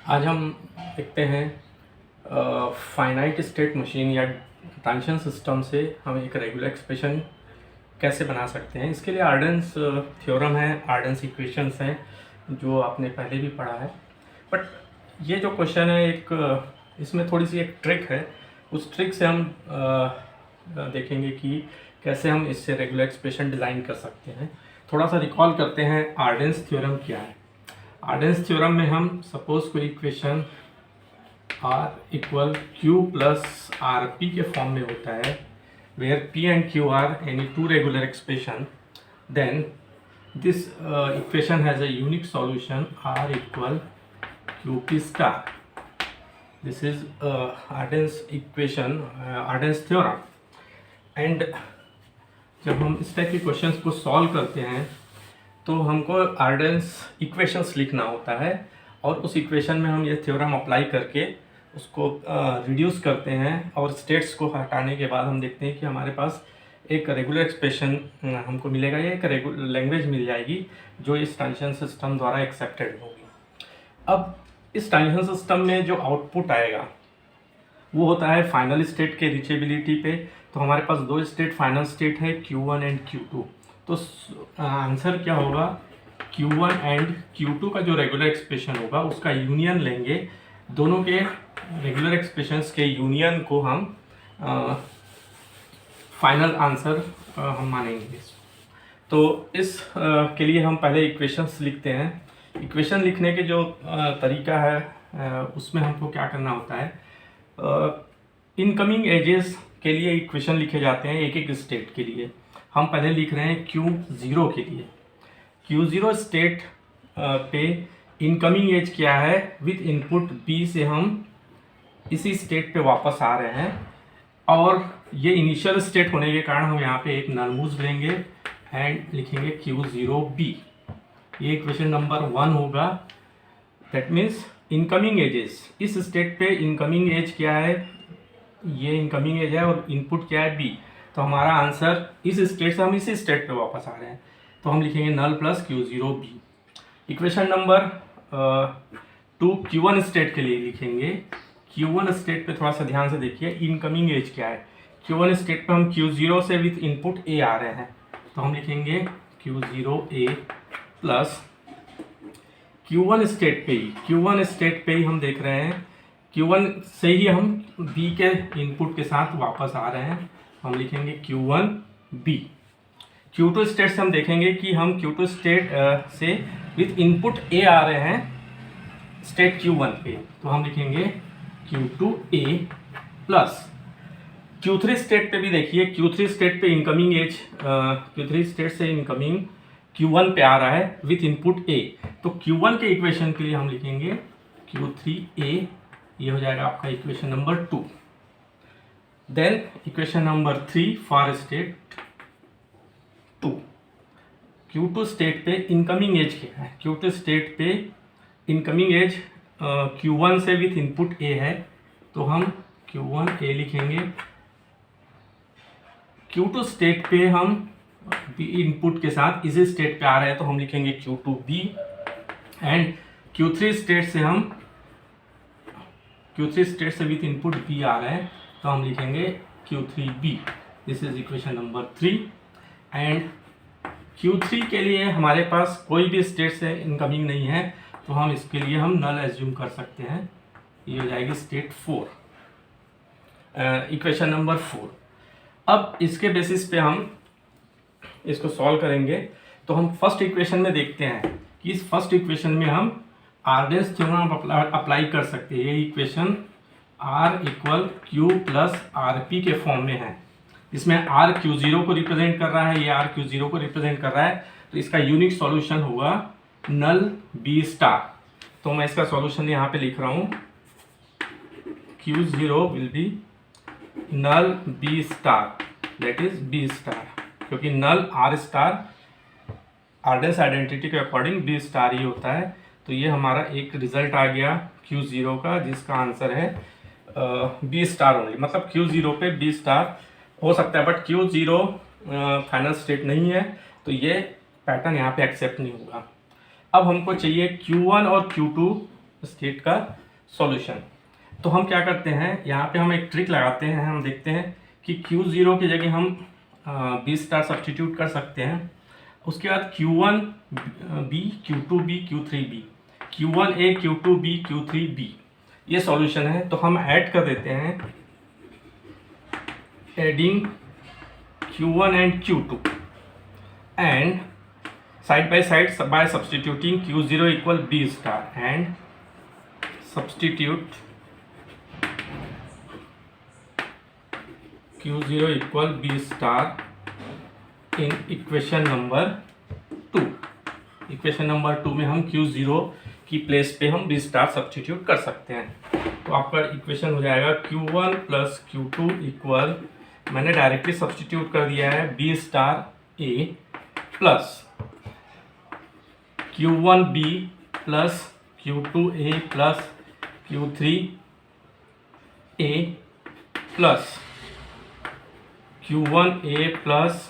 आज हम देखते हैं फाइनाइट स्टेट मशीन या ट्रांजिशन सिस्टम से हम एक रेगुलर एक्सप्रेशन कैसे बना सकते हैं। इसके लिए आर्डेंस थ्योरम है, आर्डेंस इक्वेशंस हैं जो आपने पहले भी पढ़ा है। बट ये जो क्वेश्चन है इसमें थोड़ी सी एक ट्रिक है। उस ट्रिक से हम देखेंगे कि कैसे हम इससे रेगुलर एक्सप्रेशन डिज़ाइन कर सकते हैं। थोड़ा सा रिकॉल करते हैं आर्डेंस थ्योरम क्या है। आर्डेंस थ्योरम में हम सपोज कोई equation R equal Q plus R P के फॉर्म में होता है, where P and Q are any two regular expression, then this equation has a unique solution R equal Q P star. This is Arden's equation, Arden's theorem. And जब हम इस type के questions को solve करते हैं तो हमको Arden's equations लिखना होता है और उस इक्वेशन में हम ये थ्योरम अप्लाई करके उसको रिड्यूस करते हैं और स्टेट्स को हटाने के बाद हम देखते हैं कि हमारे पास एक रेगुलर एक्सप्रेशन हमको मिलेगा, या एक रेगुलर लैंग्वेज मिल जाएगी जो इस ट्रांजिशन सिस्टम द्वारा एक्सेप्टेड होगी। अब इस ट्रांजिशन सिस्टम में जो आउटपुट आएगा वो होता है फाइनल स्टेट के रीचेबिलिटी पे। तो हमारे पास दो स्टेट फाइनल स्टेट है Q1 एंड Q2। तो आंसर क्या होगा, Q1 एंड Q2 का जो रेगुलर एक्सप्रेशन होगा उसका यूनियन लेंगे। दोनों के रेगुलर एक्सप्रेशंस के यूनियन को हम फाइनल आंसर हम मानेंगे। तो इस के लिए हम पहले इक्वेशंस लिखते हैं। इक्वेशन लिखने के जो तरीका है उसमें हमको क्या करना होता है, इनकमिंग के लिए इक्वेशन लिखे जाते हैं एक एक स्टेट के लिए। हम पहले लिख रहे हैं Q0 के लिए। Q0 स्टेट पे इनकमिंग एज क्या है, विथ इनपुट B से हम इसी स्टेट पे वापस आ रहे हैं और ये इनिशियल स्टेट होने के कारण हम यहाँ पे एक नॉर्मूज लेंगे एंड लिखेंगे Q0B। ये इक्वेशन नंबर 1 होगा। दैट मीन्स इनकमिंग एजेस, इस स्टेट पे इनकमिंग एज क्या है, ये इनकमिंग एज है और इनपुट क्या है B। तो हमारा आंसर इस स्टेट से हम इसी स्टेट पे वापस आ रहे हैं, तो हम लिखेंगे null plus Q0B। Equation number 2 Q1 state के लिए लिखेंगे। Q1 स्टेट पे थोड़ा सा ध्यान से देखिए, इनकमिंग एज क्या है। Q1 स्टेट पे हम Q0 से विथ इनपुट A आ रहे हैं, तो हम लिखेंगे Q0A प्लस Q1 स्टेट पे ही हम देख रहे हैं Q1 से ही हम B के इनपुट के साथ वापस आ रहे हैं, हम लिखेंगे Q1B। Q2 स्टेट से हम देखेंगे कि हम Q2 स्टेट से विथ इनपुट A आ रहे हैं स्टेट Q1 पे, तो हम लिखेंगे Q2A प्लस Q3 स्टेट पे भी देखिए, Q3 स्टेट पे इनकमिंग एज Q3 स्टेट से इनकमिंग Q1 पे आ रहा है विथ इनपुट A। तो Q1 के इक्वेशन के लिए हम लिखेंगे Q3A, ये हो जाएगा आपका equation number 2। Then equation number 3 for state 2। Q2 state पे इनकमिंग एज क्या है, Q2 स्टेट पे इनकमिंग एज Q1 से विथ इनपुट A है, तो हम Q1A लिखेंगे। Q2 स्टेट पे हम इनपुट के साथ इसी स्टेट पे आ रहे हैं, तो हम लिखेंगे Q2B। एंड Q3 स्टेट से विथ इनपुट B आ रहे हैं, तो हम लिखेंगे Q3B। This is equation number 3। And Q3 के लिए हमारे पास कोई भी स्टेट से इनकमिंग नहीं है, तो हम इसके लिए हम नल एज्यूम कर सकते हैं। ये हो जाएगी स्टेट 4, इक्वेशन नंबर 4। अब इसके बेसिस पे हम इसको सॉल्व करेंगे। तो हम फर्स्ट इक्वेशन में देखते हैं कि इस फर्स्ट इक्वेशन में हम आर्डेंस थ्योरम अप्लाई कर सकते हैं। ये equation R equal Q plus R P के फॉर्म में है, इसमें R Q0 को रिप्रेजेंट कर रहा है, ये R Q0 को रिप्रेजेंट कर रहा है, तो इसका यूनिक सॉल्यूशन होगा नल B स्टार। तो मैं इसका सॉल्यूशन यहाँ पे लिख रहा हूँ, Q0 will be null B star, that is B star, क्योंकि null R star Arden's identity के अकॉर्डिंग B स्टार ही होता है। तो ये हमारा एक रिजल्ट आ गया Q0 का, जिसका आंसर है B स्टार ओनली। मतलब Q0 पे B स्टार हो सकता है, बट Q0 फाइनल स्टेट नहीं है, तो ये पैटर्न यहाँ पे एक्सेप्ट नहीं होगा। अब हमको चाहिए Q1 और Q2 स्टेट का सॉल्यूशन। तो हम क्या करते हैं, यहाँ पे हम एक ट्रिक लगाते हैं। हम देखते हैं कि Q0 की जगह हम B स्टार सब्सटीट्यूट कर सकते हैं। उसके बाद Q1 B, Q2 B, Q3 B, Q1 A, Q2 B, Q3 B, ये सॉल्यूशन है। तो हम ऐड कर देते हैं, adding Q1 and Q2 and side by side by substituting Q0 equal B star and substitute Q0 equal B star in equation number 2। Equation number 2 में हम Q0 की प्लेस पे हम B स्टार सब्सटीट्यूट कर सकते हैं। तो आपका इक्वेशन हो जाएगा Q1 प्लस Q2 इक्वल, मैंने डायरेक्टली सब्सटीट्यूट कर दिया है, B star A plus Q1B plus Q2A plus Q3A plus Q1A plus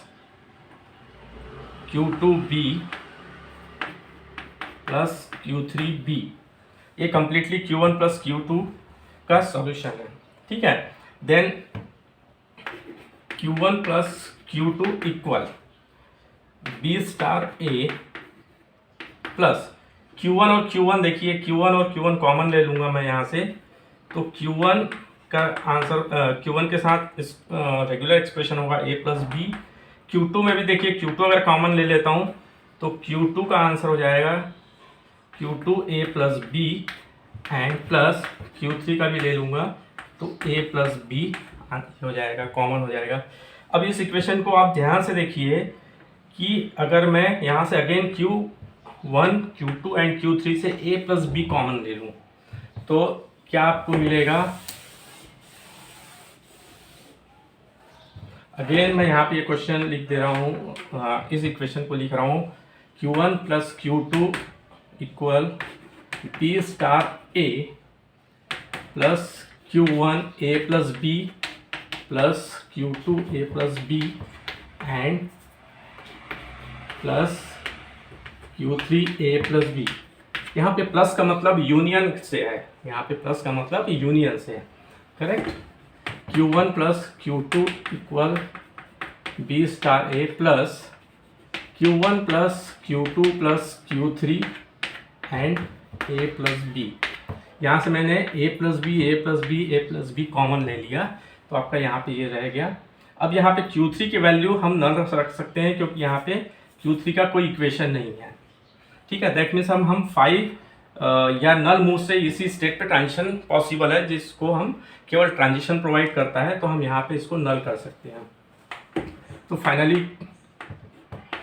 Q2B plus Q3B, ये कंप्लीटली Q1 प्लस Q2 का सॉल्यूशन है। ठीक है, then Q1 plus Q2 equal B star A plus Q1 और Q1, देखिए Q1 और Q1 common ले लूँगा मैं यहाँ से, तो Q1 का आंसर Q1 के साथ इस रेगुलर एक्सप्रेशन होगा A प्लस बी। Q2 में भी देखिए Q2 अगर कॉमन ले लेता हूँ तो Q2 का आंसर हो जाएगा Q2A plus B and plus Q3 का भी ले लूँगा तो A प्लस बी हो जाएगा, कॉमन हो जाएगा। अब इस इक्वेशन को आप ध्यान से देखिए कि अगर मैं यहाँ से again Q1, Q2 and Q3 से A प्लस बी कॉमन ले लूँ तो क्या आपको मिलेगा। अगेन मैं यहाँ पे ये क्वेश्चन लिख दे रहा हूँ, इस इक्वेशन को लिख रहा हूँ Q1 plus Q2 equal B star A plus Q1 A plus B plus Q2 A plus B and plus Q3 A plus B। यहाँ पे प्लस का मतलब यूनियन से है, यहाँ पे प्लस का मतलब यूनियन से है, correct. Q1 plus Q2 equal B star A plus Q1 plus Q2 plus Q3 and A plus B। यहाँ से मैंने A plus B, A plus B, A plus B common ले लिया तो आपका यहाँ पे ये रह गया। अब यहाँ पे Q3 की वैल्यू हम नल रख सकते हैं क्योंकि यहाँ पे Q3 का कोई इक्वेशन नहीं है। ठीक है, दैट मीन्स हम 5 या नल मूव से इसी स्टेट पे ट्रांजिशन पॉसिबल है जिसको हम केवल ट्रांजिशन प्रोवाइड करता है, तो हम यहाँ पे इसको नल कर सकते हैं। तो finally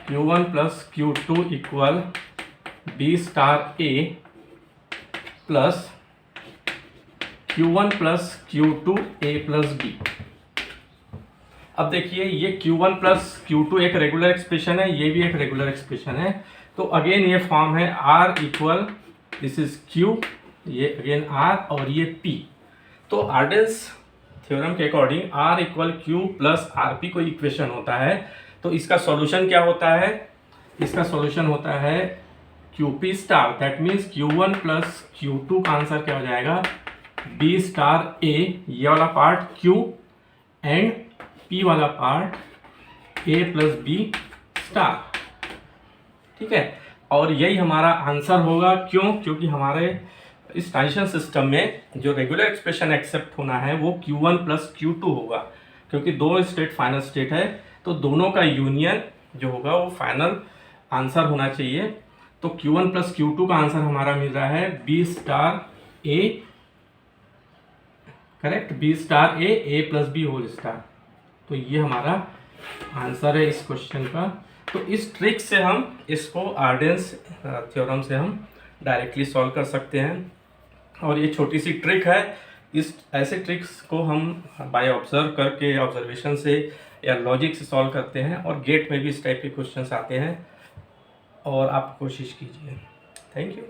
Q1 plus Q2 equal B star A plus Q1 plus Q2 A plus B। अब देखिए ये Q1 प्लस Q2 एक रेगुलर एक्सप्रेशन है, ये भी एक रेगुलर एक्सप्रेशन है। तो अगेन ये फॉर्म है R equal, this is Q, ये अगेन R और ये P। तो आर्डेल्स थ्योरम के according R equal Q plus RP कोई इक्वेशन होता है तो इसका सॉल्यूशन क्या होता है, इसका सॉल्यूशन होता है QP star, that means Q1 plus Q2 का आंसर क्या हो जाएगा B स्टार A, ये वाला पार्ट Q एंड P वाला part A plus B star. ठीक है, और यही हमारा आंसर होगा। क्यों? क्योंकि हमारे इस ट्रांजिशन सिस्टम में जो रेगुलर एक्सप्रेशन एक्सेप्ट होना है वो Q1 प्लस Q2 होगा, क्योंकि दो स्टेट फाइनल स्टेट है तो दोनों का यूनियन जो होगा वो फाइनल आंसर होना चाहिए। तो Q1 प्लस Q2 का आंसर हमारा मिल रहा है B star A, correct, B star A plus B whole star. तो ये हमारा आंसर है इस क्वेश्चन का। तो इस ट्रिक से हम इसको आर्डेंस थ्योरम से हम डायरेक्टली सॉल्व कर सकते हैं, और ये छोटी सी ट्रिक है। इस ऐसे ट्रिक्स को हम बाय ऑब्जर्व करके, ऑब्जर्वेशन से या लॉजिक से सॉल्व करते हैं, और गेट में भी इस टाइप के क्वेश्चंस आते हैं, और आप कोशिश कीजिए। Thank you.